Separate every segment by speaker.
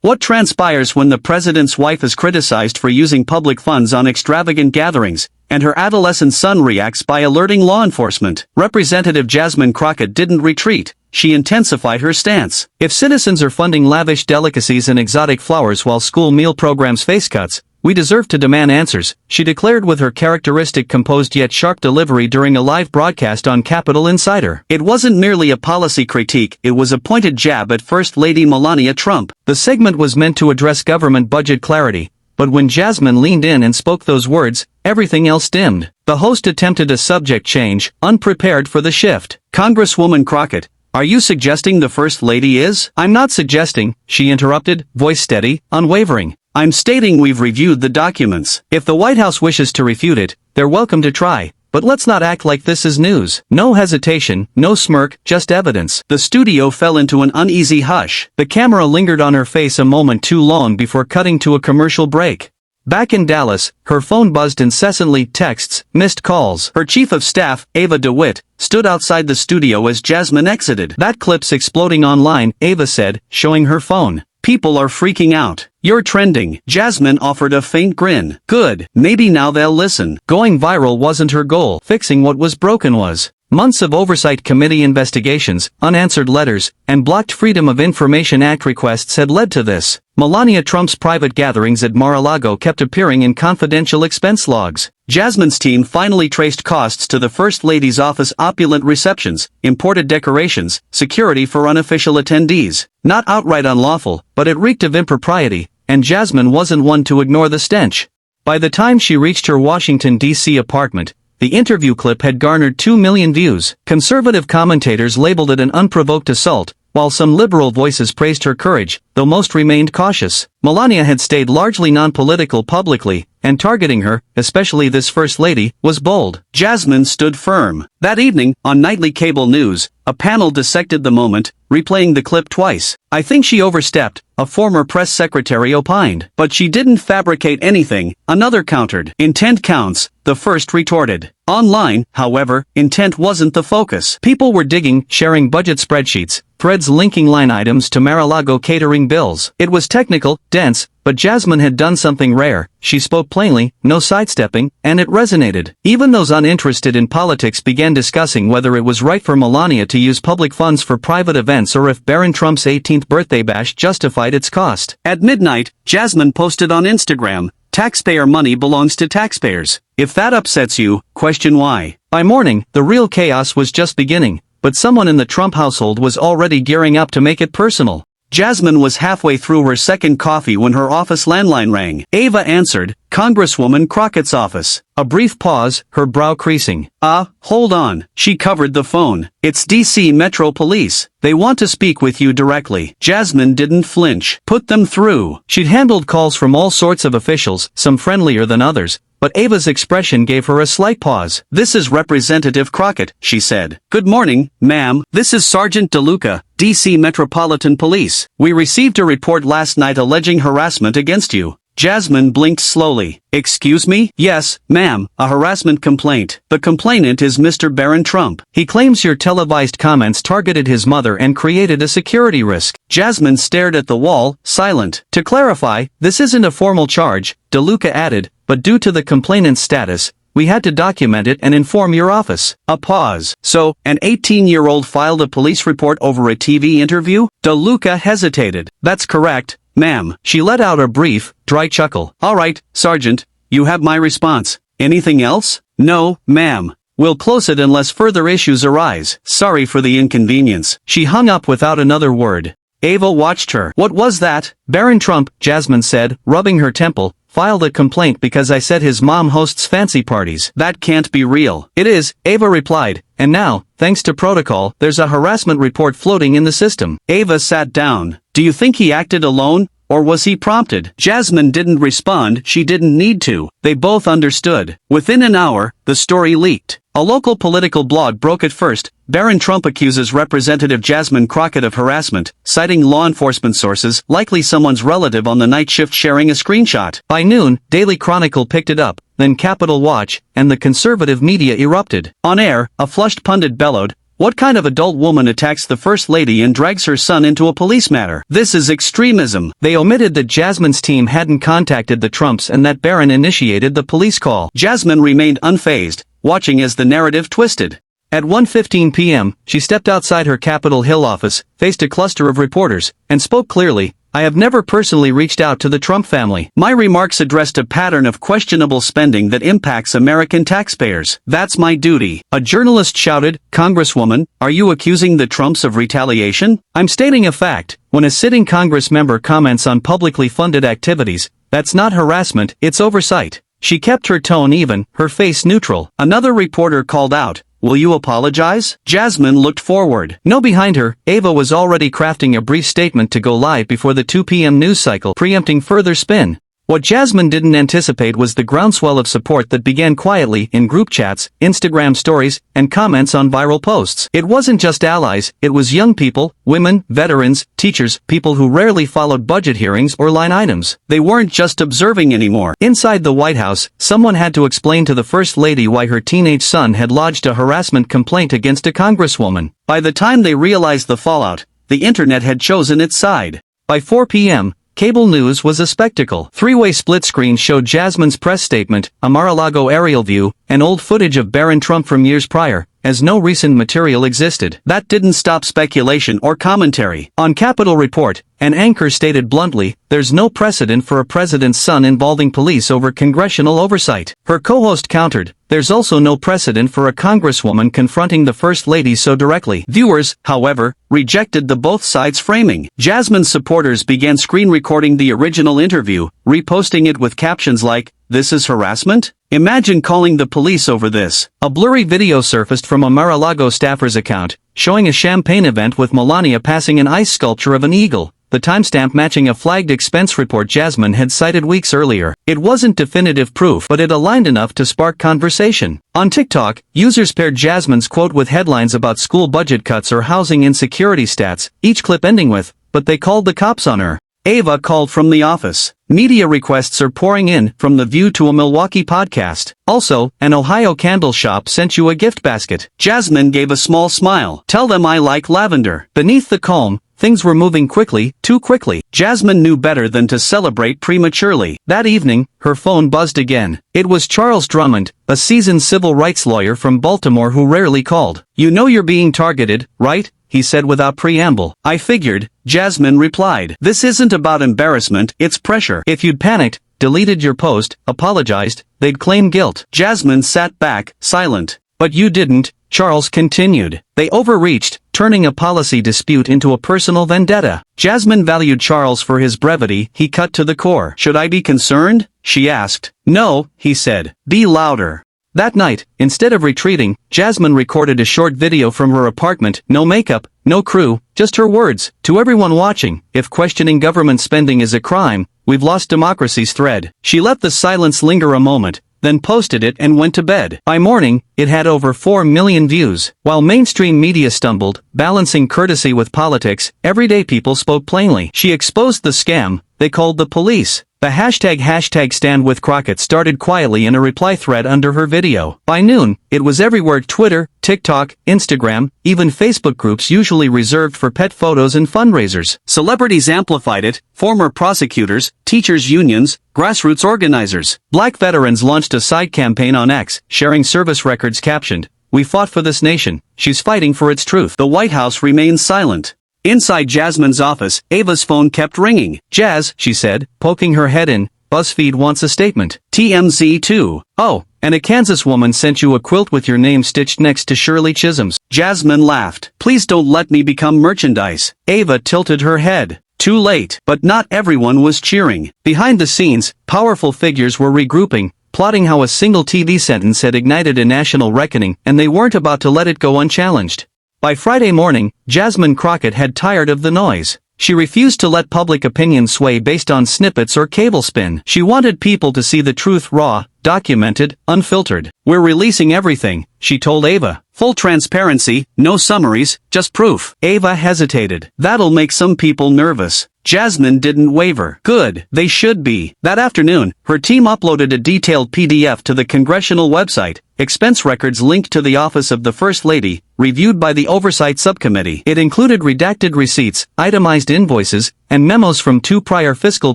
Speaker 1: What transpires when the president's wife is criticized for using public funds on extravagant gatherings, and her adolescent son reacts by alerting law enforcement? Representative Jasmine Crockett didn't retreat. She intensified her stance. If citizens are funding lavish delicacies and exotic flowers while school meal programs face cuts, we deserve to demand answers, she declared with her characteristic composed yet sharp delivery during a live broadcast on Capitol Insider. It wasn't merely a policy critique, it was a pointed jab at First Lady Melania Trump. The segment was meant to address government budget clarity, but when Jasmine leaned in and spoke those words, everything else dimmed. The host attempted a subject change, unprepared for the shift. Congresswoman Crockett, are you suggesting the First Lady is? I'm not suggesting, she interrupted, voice steady, unwavering. I'm stating we've reviewed the documents. If the White House wishes to refute it, they're welcome to try. But let's not act like this is news. No hesitation, no smirk, just evidence. The studio fell into an uneasy hush. The camera lingered on her face a moment too long before cutting to a commercial break. Back in Dallas, her phone buzzed incessantly, texts, missed calls. Her chief of staff, Ava DeWitt, stood outside the studio as Jasmine exited. That clip's exploding online, Ava said, showing her phone. People are freaking out. You're trending. Jasmine offered a faint grin. Good. Maybe now they'll listen. Going viral wasn't her goal. Fixing what was broken was. Months of Oversight Committee investigations, unanswered letters, and blocked Freedom of Information Act requests had led to this. Melania Trump's private gatherings at Mar-a-Lago kept appearing in confidential expense logs. Jasmine's team finally traced costs to the First Lady's office: opulent receptions, imported decorations, security for unofficial attendees. Not outright unlawful, but it reeked of impropriety, and Jasmine wasn't one to ignore the stench. By the time she reached her Washington, D.C. apartment, the interview clip had garnered 2 million views. Conservative commentators labeled it an unprovoked assault, while some liberal voices praised her courage, though most remained cautious. Melania had stayed largely non-political publicly, and targeting her, especially this First Lady, was bold. Jasmine stood firm. That evening, on nightly cable news, a panel dissected the moment, replaying the clip twice. I think she overstepped, a former press secretary opined. But she didn't fabricate anything, another countered. Intent counts, the first retorted. Online, however, intent wasn't the focus. People were digging, sharing budget spreadsheets, threads linking line items to Mar-a-Lago catering bills. It was technical, dense, but Jasmine had done something rare. She spoke plainly, no sidestepping, and it resonated. Even those uninterested in politics began discussing whether it was right for Melania to use public funds for private events or if Barron Trump's 18th birthday bash justified its cost. At midnight, Jasmine posted on Instagram, "Taxpayer money belongs to taxpayers. If that upsets you, question why." By morning, the real chaos was just beginning, but someone in the Trump household was already gearing up to make it personal. Jasmine was halfway through her second coffee when her office landline rang. Ava answered, Congresswoman Crockett's office. A brief pause, her brow creasing. Hold on. She covered the phone. It's DC Metro Police. They want to speak with you directly. Jasmine didn't flinch. Put them through. She'd handled calls from all sorts of officials, some friendlier than others, but Ava's expression gave her a slight pause. "This is Representative Crockett," she said. "Good morning, ma'am. This is Sergeant DeLuca, DC Metropolitan Police. We received a report last night alleging harassment against you." Jasmine blinked slowly. "Excuse me?" "Yes, ma'am, a harassment complaint. The complainant is Mr. Barron Trump. He claims your televised comments targeted his mother and created a security risk." Jasmine stared at the wall, silent. "To clarify, this isn't a formal charge," DeLuca added, "but due to the complainant's status, we had to document it and inform your office." A pause. "So, an 18-year-old filed a police report over a TV interview?" DeLuca hesitated. "That's correct, ma'am." She let out a brief, dry chuckle. "All right, Sergeant, you have my response. Anything else?" "No, ma'am. We'll close it unless further issues arise. Sorry for the inconvenience." She hung up without another word. Ava watched her. "What was that?" "Barron Trump," Jasmine said, rubbing her temple, "filed a complaint because I said his mom hosts fancy parties." "That can't be real." "It is," Ava replied, "and now, thanks to protocol, there's a harassment report floating in the system." Ava sat down. "Do you think he acted alone, or was he prompted?" Jasmine didn't respond. She didn't need to. They both understood. Within an hour, the story leaked. A local political blog broke it first. Barron Trump accuses Representative Jasmine Crockett of harassment, citing law enforcement sources, likely someone's relative on the night shift sharing a screenshot. By noon, Daily Chronicle picked it up, then Capitol Watch, and the conservative media erupted. On air, a flushed pundit bellowed, What kind of adult woman attacks the First Lady and drags her son into a police matter? This is extremism. They omitted that Jasmine's team hadn't contacted the Trumps and that Barron initiated the police call. Jasmine remained unfazed, watching as the narrative twisted. At 1:15 p.m., she stepped outside her Capitol Hill office, faced a cluster of reporters, and spoke clearly. I have never personally reached out to the Trump family. My remarks addressed a pattern of questionable spending that impacts American taxpayers. That's my duty. A journalist shouted, Congresswoman, are you accusing the Trumps of retaliation? I'm stating a fact. When a sitting Congress member comments on publicly funded activities, that's not harassment, it's oversight. She kept her tone even, her face neutral. Another reporter called out, will you apologize? Jasmine looked forward. No, behind her, Ava was already crafting a brief statement to go live before the 2 p.m. news cycle, preempting further spin. What Jasmine didn't anticipate was the groundswell of support that began quietly in group chats, Instagram stories, and comments on viral posts. It wasn't just allies, it was young people, women, veterans, teachers, people who rarely followed budget hearings or line items. They weren't just observing anymore. Inside the White House, someone had to explain to the First Lady why her teenage son had lodged a harassment complaint against a congresswoman. By the time they realized the fallout, the internet had chosen its side. By 4 p.m., cable news was a spectacle. Three-way split screen showed Jasmine's press statement, a Mar-a-Lago aerial view, and old footage of Barron Trump from years prior, as no recent material existed. That didn't stop speculation or commentary. On Capitol Report, an anchor stated bluntly, there's no precedent for a president's son involving police over congressional oversight. Her co-host countered, there's also no precedent for a congresswoman confronting the First Lady so directly. Viewers, however, rejected the both sides framing. Jasmine's supporters began screen recording the original interview, reposting it with captions like, this is harassment? Imagine calling the police over this. A blurry video surfaced from a Mar-a-Lago staffer's account, showing a champagne event with Melania passing an ice sculpture of an eagle, the timestamp matching a flagged expense report Jasmine had cited weeks earlier. It wasn't definitive proof, but it aligned enough to spark conversation. On TikTok, users paired Jasmine's quote with headlines about school budget cuts or housing insecurity stats, each clip ending with, but they called the cops on her. Ava called from the office. Media requests are pouring in, from The View to a Milwaukee podcast. Also, an Ohio candle shop sent you a gift basket. Jasmine gave a small smile. Tell them I like lavender. Beneath the calm, things were moving quickly, too quickly. Jasmine knew better than to celebrate prematurely. That evening, her phone buzzed again. It was Charles Drummond, a seasoned civil rights lawyer from Baltimore who rarely called. You know you're being targeted, right? He said without preamble. I figured, Jasmine replied. This isn't about embarrassment, it's pressure. If you'd panicked, deleted your post, apologized, they'd claim guilt. Jasmine sat back, silent. But you didn't, Charles continued. They overreached, turning a policy dispute into a personal vendetta. Jasmine valued Charles for his brevity. He cut to the core. Should I be concerned? She asked. No, he said. Be louder. That night, instead of retreating, Jasmine recorded a short video from her apartment, no makeup, no crew, just her words. To everyone watching, if questioning government spending is a crime, we've lost democracy's thread. She let the silence linger a moment, then posted it and went to bed. By morning, it had over 4 million views. While mainstream media stumbled, balancing courtesy with politics, everyday people spoke plainly. She exposed the scam. They called the police. The hashtag Stand With Crockett started quietly in a reply thread under her video. By noon, it was everywhere: Twitter, TikTok, Instagram, even Facebook groups usually reserved for pet photos and fundraisers. Celebrities amplified it, former prosecutors, teachers' unions, grassroots organizers. Black veterans launched a side campaign on X, sharing service records captioned, "We fought for this nation, she's fighting for its truth." The White House remained silent. Inside Jasmine's office, Ava's phone kept ringing. Jazz, she said, poking her head in, BuzzFeed wants a statement. TMZ too. Oh, and a Kansas woman sent you a quilt with your name stitched next to Shirley Chisholm's. Jasmine laughed. Please don't let me become merchandise. Ava tilted her head. Too late. But not everyone was cheering. Behind the scenes, powerful figures were regrouping, plotting how a single TV sentence had ignited a national reckoning, and they weren't about to let it go unchallenged. By Friday morning, Jasmine Crockett had tired of the noise. She refused to let public opinion sway based on snippets or cable spin. She wanted people to see the truth raw, documented, unfiltered. We're releasing everything, she told Ava. Full transparency, no summaries, just proof. Ava hesitated. That'll make some people nervous. Jasmine didn't waver. Good, they should be. That afternoon, her team uploaded a detailed PDF to the congressional website, expense records linked to the office of the First Lady, reviewed by the Oversight Subcommittee. It included redacted receipts, itemized invoices, and memos from 2 prior fiscal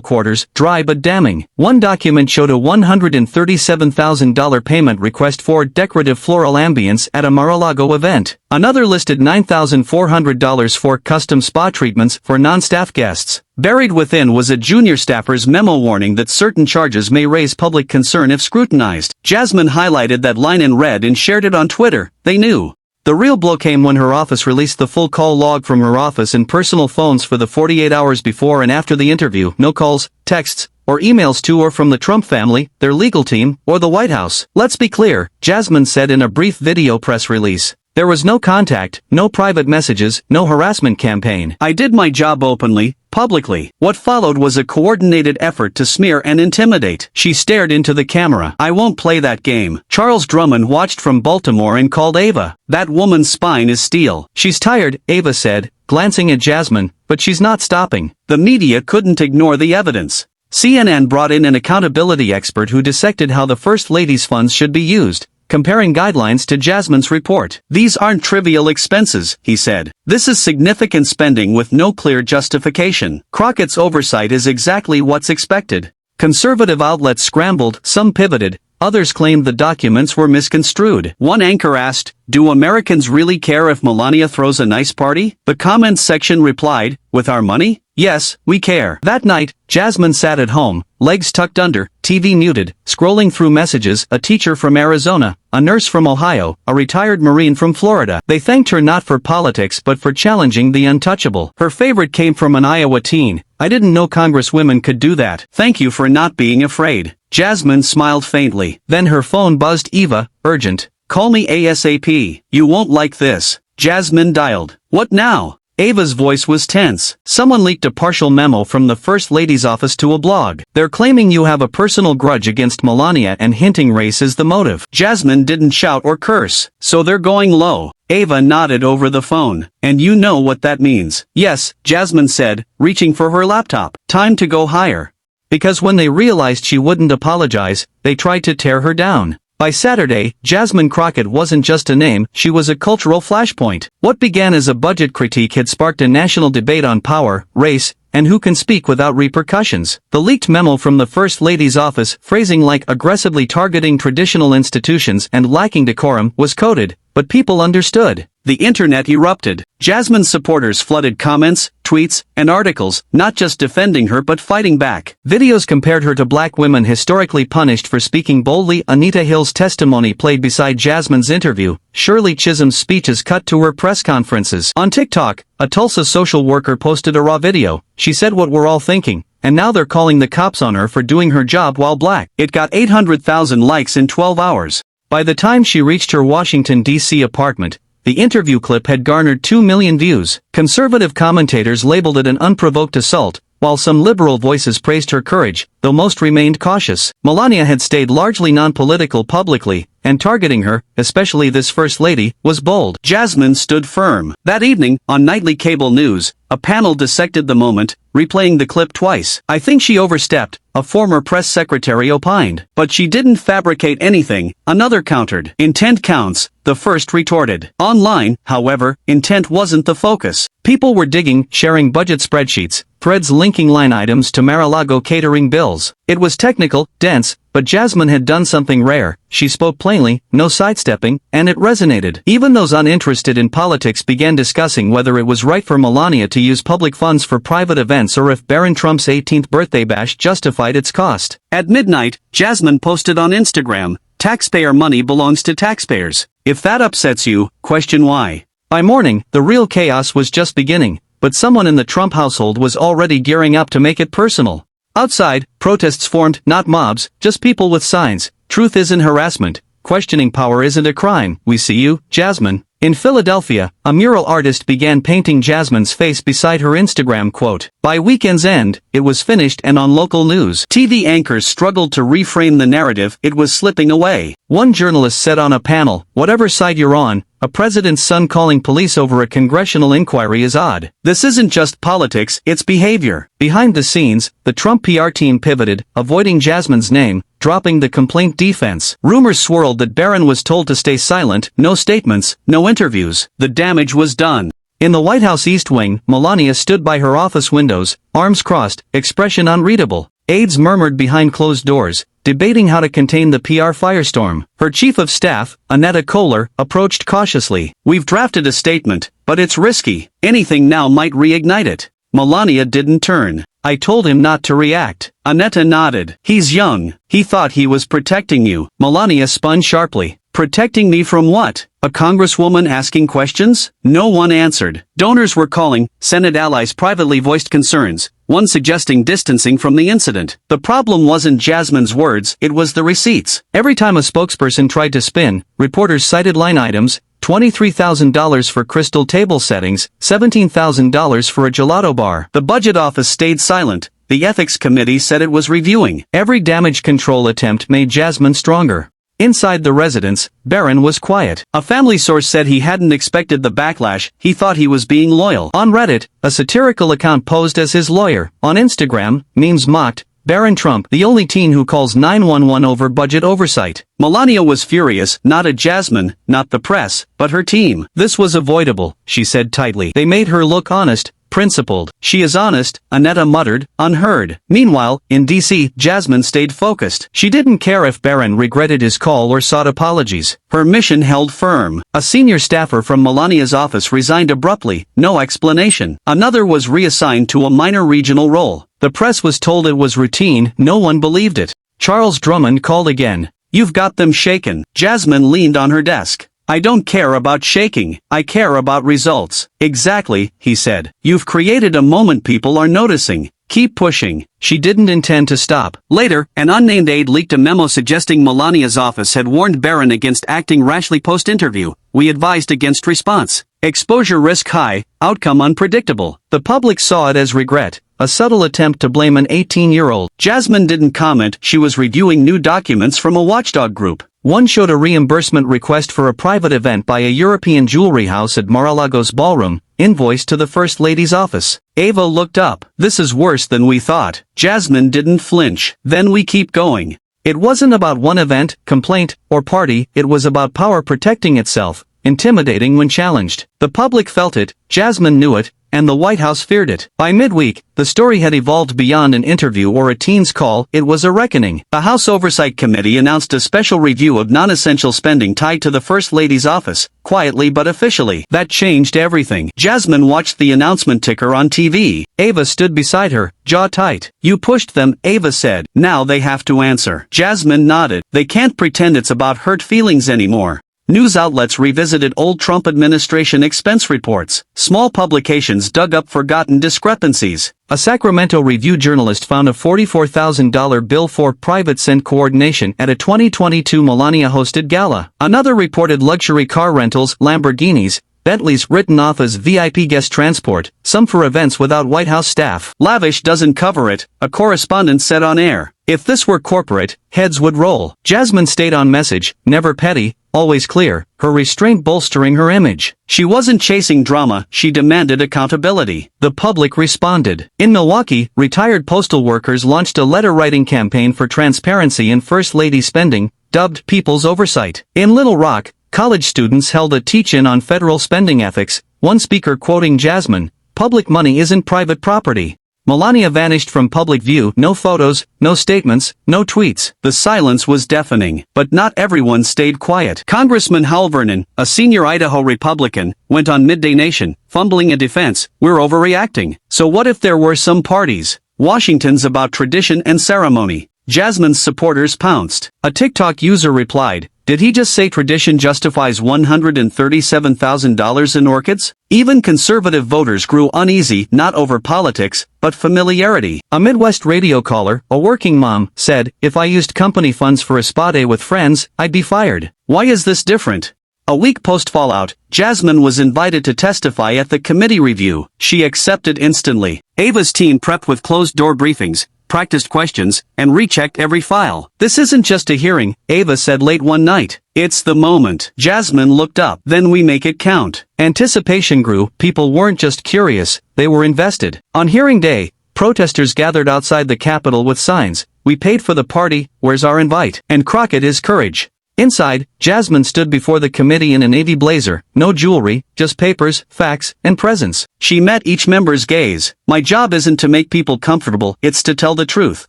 Speaker 1: quarters, dry but damning. One document showed a $137,000 payment request for decorative floral ambience at a Mar-a-Lago event. Another listed $9,400 for custom spa treatments for non-staff guests. Buried within was a junior staffer's memo warning that certain charges may raise public concern if scrutinized. Jasmine highlighted that line in red and shared it on Twitter. They knew. The real blow came when her office released the full call log from her office and personal phones for the 48 hours before and after the interview. No calls, texts, or emails to or from the Trump family, their legal team, or the White House. Let's be clear, Jasmine said in a brief video press release. There was no contact, no private messages, no harassment campaign. I did my job openly, publicly. What followed was a coordinated effort to smear and intimidate. She stared into the camera. I won't play that game. Charles Drummond watched from Baltimore and called Ava. That woman's spine is steel. She's tired, Ava said, glancing at Jasmine, but she's not stopping. The media couldn't ignore the evidence. CNN brought in an accountability expert who dissected how the First Lady's funds should be used, comparing guidelines to Jasmine's report. These aren't trivial expenses, he said. This is significant spending with no clear justification. Crockett's oversight is exactly what's expected. Conservative outlets scrambled, some pivoted, others claimed the documents were misconstrued. One anchor asked, "Do Americans really care if Melania throws a nice party?" The comments section replied, "With our money? Yes, we care." That night, Jasmine sat at home, legs tucked under, TV muted, scrolling through messages. A teacher from Arizona, a nurse from Ohio, a retired Marine from Florida. They thanked her not for politics but for challenging the untouchable. Her favorite came from an Iowa teen. "I didn't know congresswomen could do that. Thank you for not being afraid." Jasmine smiled faintly. Then her phone buzzed. "Eva, urgent. Call me ASAP. You won't like this." Jasmine dialed. "What now?" Ava's voice was tense. "Someone leaked a partial memo from the First Lady's office to a blog. They're claiming you have a personal grudge against Melania and hinting race is the motive." Jasmine didn't shout or curse. "So they're going low." Ava nodded over the phone. "And you know what that means." "Yes," Jasmine said, reaching for her laptop. "Time to go higher." Because when they realized she wouldn't apologize, they tried to tear her down. By Saturday, Jasmine Crockett wasn't just a name, she was a cultural flashpoint. What began as a budget critique had sparked a national debate on power, race, and who can speak without repercussions. The leaked memo from the First Lady's office, phrasing like aggressively targeting traditional institutions and lacking decorum, was coded, but people understood. The internet erupted. Jasmine's supporters flooded comments, tweets, and articles, not just defending her but fighting back. Videos compared her to black women historically punished for speaking boldly. Anita Hill's testimony played beside Jasmine's interview. Shirley Chisholm's speeches cut to her press conferences. On TikTok, a Tulsa social worker posted a raw video. She said what we're all thinking, and now they're calling the cops on her for doing her job while black. It got 800,000 likes in 12 hours. By the time she reached her Washington, D.C. apartment, the interview clip had garnered 2 million views. Conservative commentators labeled it an unprovoked assault, while some liberal voices praised her courage, though most remained cautious. Melania had stayed largely non-political publicly, and targeting her, especially this First Lady, was bold. Jasmine stood firm. That evening, on nightly cable news, a panel dissected the moment, replaying the clip twice. "I think she overstepped," a former press secretary opined. "But she didn't fabricate anything," another countered. "Intent counts," the first retorted. Online, however, intent wasn't the focus. People were digging, sharing budget spreadsheets, threads linking line items to Mar-a-Lago catering bills. It was technical, dense, but Jasmine had done something rare. She spoke plainly, no sidestepping, and it resonated. Even those uninterested in politics began discussing whether it was right for Melania to use public funds for private events or if Barron Trump's 18th birthday bash justified its cost. At midnight, Jasmine posted on Instagram, "Taxpayer money belongs to taxpayers. If that upsets you, question why." By morning, the real chaos was just beginning, but someone in the Trump household was already gearing up to make it personal. Outside, protests formed, not mobs, just people with signs. "Truth isn't harassment. Questioning power isn't a crime. We see you, Jasmine." In Philadelphia, a mural artist began painting Jasmine's face beside her Instagram quote. By weekend's end, it was finished and on local news. TV anchors struggled to reframe the narrative. It was slipping away. One journalist said on a panel, "Whatever side you're on, A president's son calling police over a congressional inquiry is odd. This isn't just politics, it's behavior. Behind the scenes, the Trump PR team pivoted, avoiding Jasmine's name, dropping the complaint defense. Rumors swirled that Barron was told to stay silent, no statements, no interviews. The damage was done. In the White House East Wing, Melania stood by her office windows, arms crossed, expression unreadable. Aides murmured behind closed doors, debating how to contain the PR firestorm. Her chief of staff, Annetta Kohler, approached cautiously. "We've drafted a statement, but it's risky. Anything now might reignite it." Melania didn't turn. "I told him not to react." Annetta nodded. "He's young. He thought he was protecting you." Melania spun sharply. "Protecting me from what? A congresswoman asking questions?" No one answered. Donors were calling, Senate allies privately voiced concerns, one suggesting distancing from the incident. The problem wasn't Jasmine's words, it was the receipts. Every time a spokesperson tried to spin, reporters cited line items: $23,000 for crystal table settings, $17,000 for a gelato bar. The budget office stayed silent. The ethics committee said it was reviewing. Every damage control attempt made Jasmine stronger. Inside the residence, Barron was quiet. A family source said he hadn't expected the backlash, he thought he was being loyal. On Reddit, a satirical account posed as his lawyer. On Instagram, memes mocked Barron Trump, the only teen who calls 911 over budget oversight. Melania was furious, not at Jasmine, not the press, but her team. "This was avoidable," she said tightly. "They made her look honest, principled." "She is honest," Annetta muttered, unheard. Meanwhile, in D.C., Jasmine stayed focused. She didn't care if Barron regretted his call or sought apologies. Her mission held firm. A senior staffer from Melania's office resigned abruptly, no explanation. Another was reassigned to a minor regional role. The press was told it was routine, no one believed it. Charles Drummond called again. "You've got them shaken." Jasmine leaned on her desk. "I don't care about shaking, I care about results." "Exactly," he said. "You've created a moment people are noticing. Keep pushing." She didn't intend to stop. Later, an unnamed aide leaked a memo suggesting Melania's office had warned Barron against acting rashly post-interview. "We advised against response. Exposure risk high, outcome unpredictable." The public saw it as regret, a subtle attempt to blame an 18-year-old. Jasmine didn't comment, she was reviewing new documents from a watchdog group. One showed a reimbursement request for a private event by a European jewelry house at Mar-a-Lago's ballroom, invoice to the First Lady's office. Ava looked up. "This is worse than we thought." Jasmine didn't flinch. "Then we keep going." It wasn't about one event, complaint, or party, it was about power protecting itself, intimidating when challenged. The public felt it, Jasmine knew it, and the White House feared it. By midweek, the story had evolved beyond an interview or a teen's call, it was a reckoning. The House Oversight Committee announced a special review of non-essential spending tied to the First Lady's office, quietly but officially. That changed everything. Jasmine watched the announcement ticker on TV. Ava stood beside her, jaw tight. "You pushed them," Ava said. "Now they have to answer." Jasmine nodded. "They can't pretend it's about hurt feelings anymore." News outlets revisited old Trump administration expense reports. Small publications dug up forgotten discrepancies. A Sacramento Review journalist found a $44,000 bill for private scent coordination at a 2022 Melania-hosted gala. Another reported luxury car rentals, Lamborghinis, Bentleys written off as VIP guest transport, some for events without White House staff. "Lavish doesn't cover it," a correspondent said on air. "If this were corporate, heads would roll." Jasmine stayed on message, never petty, always clear, her restraint bolstering her image. She wasn't chasing drama, she demanded accountability. The public responded. In Milwaukee, retired postal workers launched a letter-writing campaign for transparency in First Lady spending, dubbed People's Oversight. In Little Rock, college students held a teach-in on federal spending ethics, one speaker quoting Jasmine, "Public money isn't private property." Melania vanished from public view, no photos, no statements, no tweets. The silence was deafening, but not everyone stayed quiet. Congressman Hal Vernon, a senior Idaho Republican, went on Midday Nation, fumbling a defense, "We're overreacting. So what if there were some parties? Washington's about tradition and ceremony." Jasmine's supporters pounced. A TikTok user replied, "Did he just say tradition justifies $137,000 in orchids?" Even conservative voters grew uneasy, not over politics, but familiarity. A Midwest radio caller, a working mom, said, "If I used company funds for a spa day with friends, I'd be fired. Why is this different?" A week post-fallout, Jasmine was invited to testify at the committee review. She accepted instantly. Ava's team prepped with closed-door briefings, practiced questions, and rechecked every file. This isn't just a hearing, Ava said late one night. It's the moment. Jasmine looked up. Then we make it count. Anticipation grew. People weren't just curious, they were invested. On hearing day, protesters gathered outside the Capitol with signs, "We paid for the party, where's our invite?" And Crockett is courage. Inside, Jasmine stood before the committee in a navy blazer, no jewelry, just papers, facts, and presence. She met each member's gaze. My job isn't to make people comfortable, it's to tell the truth,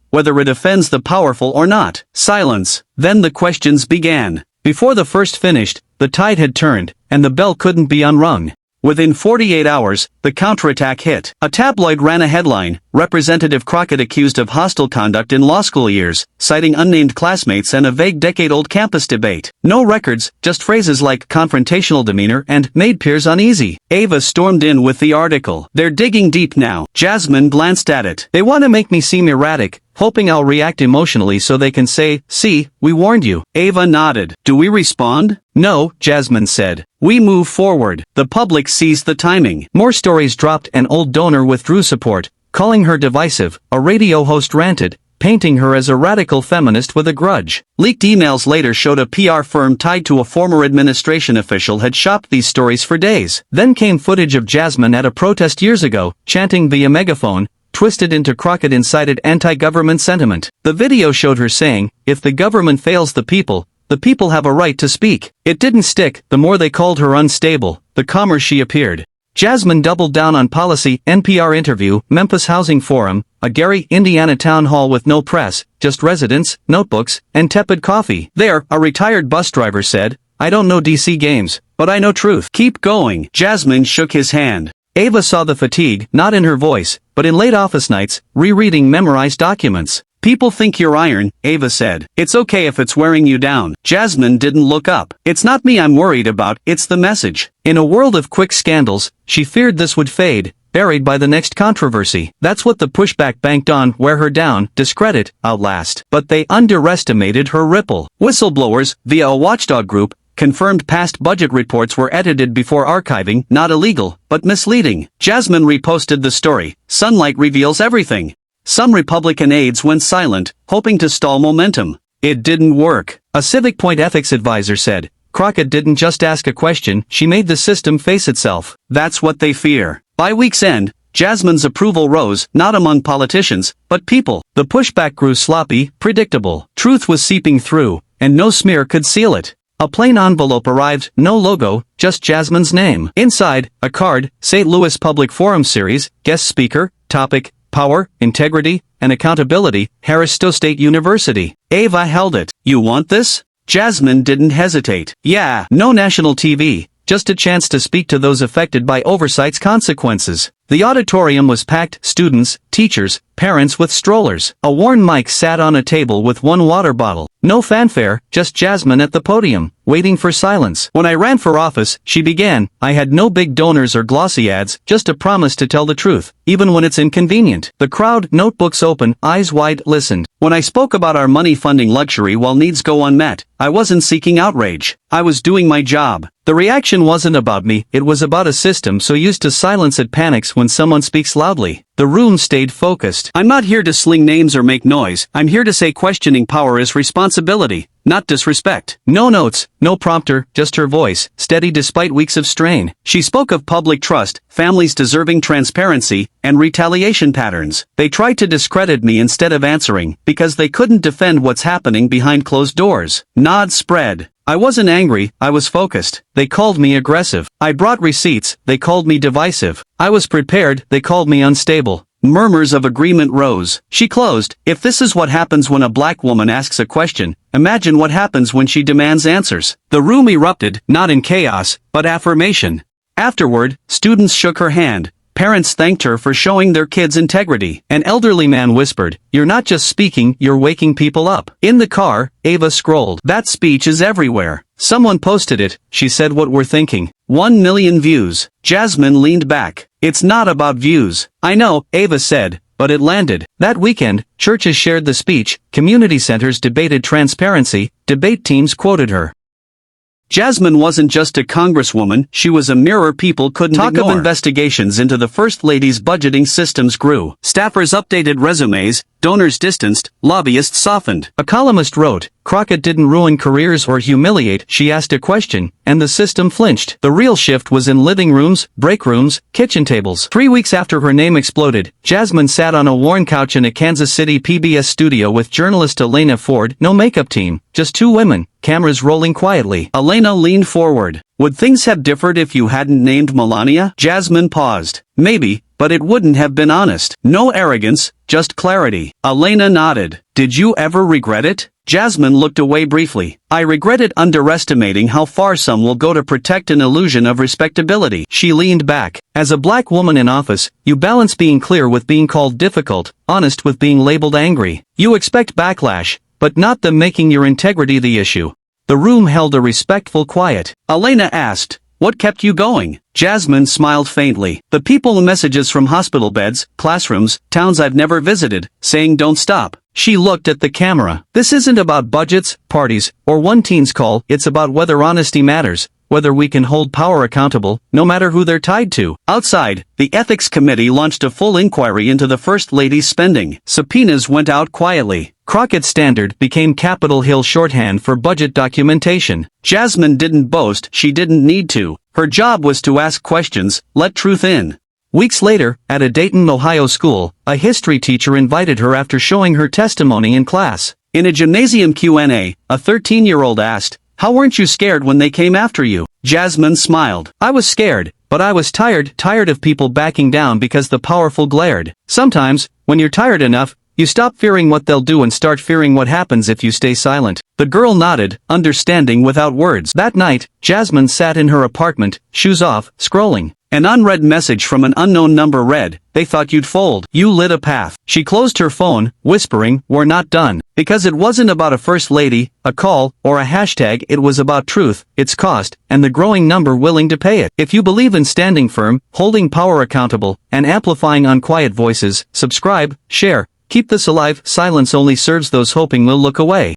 Speaker 1: whether it offends the powerful or not. Silence. Then the questions began. Before the first finished, the tide had turned, and the bell couldn't be unrung. Within 48 hours, the counterattack hit. A tabloid ran a headline, Representative Crockett accused of hostile conduct in law school years, citing unnamed classmates and a vague decade-old campus debate. No records, just phrases like confrontational demeanor and made peers uneasy. Ava stormed in with the article. They're digging deep now. Jasmine glanced at it. They want to make me seem erratic, hoping I'll react emotionally so they can say, "See, we warned you." Ava nodded. Do we respond? No, Jasmine said. We move forward. The public seized the timing. More stories dropped. An old donor withdrew support, calling her divisive. A radio host ranted, painting her as a radical feminist with a grudge. Leaked emails later showed a PR firm tied to a former administration official had shopped these stories for days. Then came footage of Jasmine at a protest years ago, chanting via megaphone, twisted into Crockett incited anti-government sentiment. The video showed her saying, "If the government fails the people have a right to speak." It didn't stick. The more they called her unstable, the calmer she appeared. Jasmine doubled down on policy. NPR interview, Memphis Housing Forum, a Gary, Indiana town hall with no press, just residents, notebooks, and tepid coffee. There, a retired bus driver said, "I don't know DC games, but I know truth." Keep going. Jasmine shook his hand. Ava saw the fatigue, not in her voice, but in late office nights, rereading memorized documents. People think you're iron, Ava said. It's okay if it's wearing you down. Jasmine didn't look up. It's not me I'm worried about, it's the message. In a world of quick scandals, she feared this would fade, buried by the next controversy. That's what the pushback banked on, wear her down, discredit, outlast. But they underestimated her ripple. Whistleblowers, via a watchdog group, confirmed past budget reports were edited before archiving, not illegal, but misleading. Jasmine reposted the story. Sunlight reveals everything. Some Republican aides went silent, hoping to stall momentum. It didn't work. A Civic Point ethics advisor said, Crockett didn't just ask a question, she made the system face itself. That's what they fear. By week's end, Jasmine's approval rose, not among politicians, but people. The pushback grew sloppy, predictable. Truth was seeping through, and no smear could seal it. A plain envelope arrived, no logo, just Jasmine's name. Inside, a card, St. Louis Public Forum Series, guest speaker, topic, Power, Integrity, and Accountability, Harris-Stowe State University. Ava held it. You want this? Jasmine didn't hesitate. Yeah. No national TV, just a chance to speak to those affected by Oversight's consequences. The auditorium was packed, students, teachers, parents with strollers. A worn mic sat on a table with one water bottle. No fanfare, just Jasmine at the podium, waiting for silence. When I ran for office, she began, I had no big donors or glossy ads, just a promise to tell the truth, even when it's inconvenient. The crowd, notebooks open, eyes wide, listened. When I spoke about our money funding luxury while needs go unmet, I wasn't seeking outrage. I was doing my job. The reaction wasn't about me, it was about a system so used to silence it panics when someone speaks loudly. The room stayed focused. I'm not here to sling names or make noise, I'm here to say questioning power is responsibility, not disrespect. No notes, no prompter, just her voice, steady despite weeks of strain. She spoke of public trust, families deserving transparency, and retaliation patterns. They tried to discredit me instead of answering, because they couldn't defend what's happening behind closed doors. Nods spread. I wasn't angry, I was focused. They called me aggressive. I brought receipts, they called me divisive. I was prepared, they called me unstable. Murmurs of agreement rose. She closed. If this is what happens when a black woman asks a question, imagine what happens when she demands answers. The room erupted, not in chaos, but affirmation. Afterward, students shook her hand. Parents thanked her for showing their kids' integrity. An elderly man whispered, "You're not just speaking, you're waking people up." In the car, Ava scrolled. That speech is everywhere. Someone posted it, she said what we're thinking. 1 million views. Jasmine leaned back. It's not about views. I know, Ava said, but it landed. That weekend, churches shared the speech, community centers debated transparency, debate teams quoted her. Jasmine wasn't just a congresswoman, she was a mirror people couldn't ignore. Talk of investigations into the First Lady's budgeting systems grew. Staffers updated resumes, donors distanced, lobbyists softened. A columnist wrote, "Crockett didn't ruin careers or humiliate," she asked a question, and the system flinched. The real shift was in living rooms, break rooms, kitchen tables. 3 weeks after her name exploded, Jasmine sat on a worn couch in a Kansas City PBS studio with journalist Elena Ford. No makeup team, just 2 women, cameras rolling quietly. Elena leaned forward. "Would things have differed if you hadn't named Melania?" Jasmine paused. "Maybe, but it wouldn't have been honest. No arrogance, just clarity." Elena nodded. "Did you ever regret it?" Jasmine looked away briefly. "I regretted underestimating how far some will go to protect an illusion of respectability." She leaned back. "As a black woman in office, you balance being clear with being called difficult, honest with being labeled angry. You expect backlash, but not them making your integrity the issue." The room held a respectful quiet. Elena asked, "What kept you going?" Jasmine smiled faintly. "The people and messages from hospital beds, classrooms, towns I've never visited, saying don't stop." She looked at the camera. "This isn't about budgets, parties, or one teen's call, it's about whether honesty matters, whether we can hold power accountable, no matter who they're tied to." Outside, the Ethics Committee launched a full inquiry into the First Lady's spending. Subpoenas went out quietly. Crockett Standard became Capitol Hill shorthand for budget documentation. Jasmine didn't boast, she didn't need to. Her job was to ask questions, let truth in. Weeks later, at a Dayton, Ohio school, a history teacher invited her after showing her testimony in class. In a gymnasium Q&A, a 13-year-old asked, "How weren't you scared when they came after you?" Jasmine smiled. "I was scared, but I was tired of people backing down because the powerful glared. Sometimes, when you're tired enough, you stop fearing what they'll do and start fearing what happens if you stay silent." The girl nodded, understanding without words. That night, Jasmine sat in her apartment, shoes off, scrolling. An unread message from an unknown number read, "They thought you'd fold. You lit a path." She closed her phone, whispering, "We're not done." Because it wasn't about a first lady, a call, or a hashtag, it was about truth, its cost, and the growing number willing to pay it. If you believe in standing firm, holding power accountable, and amplifying unquiet voices, subscribe, share, keep this alive. Silence only serves those hoping we'll look away.